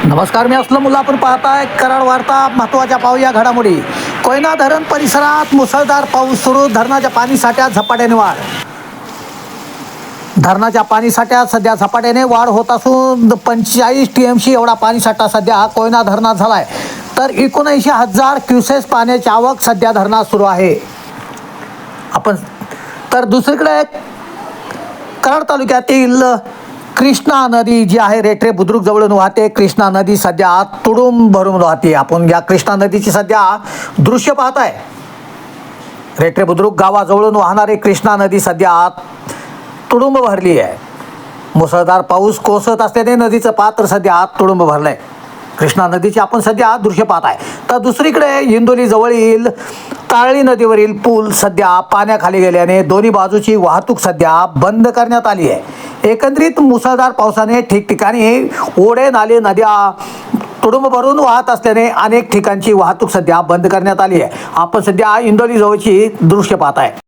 नमस्कार, मी असलम मुल्ला. आपण पाहताय कराड वार्ता. महत्त्वाच्या पाहूया घडामोडी. कोयना धरण परिसरात मुसळधार पाऊस सुरू. धरणाच्या पाणी साठ्यात झपाट्याने वाढ. धरणाच्या पाणी साठ्यात सध्या झपाट्याने वाढ होत असून 45 TMC एवढा पाणी साठा सध्या कोयना धरणात झाला आहे. तर 79,000 क्युसेस पाण्याची आवक सध्या धरणात सुरू आहे. तर दुसरीकडे कराड तालुक्यातील कृष्णा नदी जी आहे रेठरे बुद्रुक जवळून वाहते. कृष्णा नदी सध्या तुडुंब भरून वाहते. आपण या कृष्णा नदीची सध्या दृश्य पाहताय. रेठरे बुद्रुक गावाजवळून वाहणारी कृष्णा नदी सध्या तुडुंब भरली आहे. मुसळधार पाऊस कोसळत असल्याने नदीचं पात्र सध्या तुडुंब भरलंय. कृष्णा नदीचे आपण सध्या दृश्य पाहताय. तर दुसरीकडे हिंदोली जवळील ताळी नदीवरील पूल सध्या पाण्याखाली गेल्याने दोन्ही बाजूची वाहतूक सध्या बंद करण्यात आली आहे. एकंदरीत मुसळधार पावसाने ठिकठिकाणी ओढे नाले नद्या तुडुंब भरून वाहत असल्याने अनेक ठिकाणची वाहतूक सध्या बंद करण्यात आली आहे. आपण सध्या हिंदोली जवळची दृश्य पाहताय.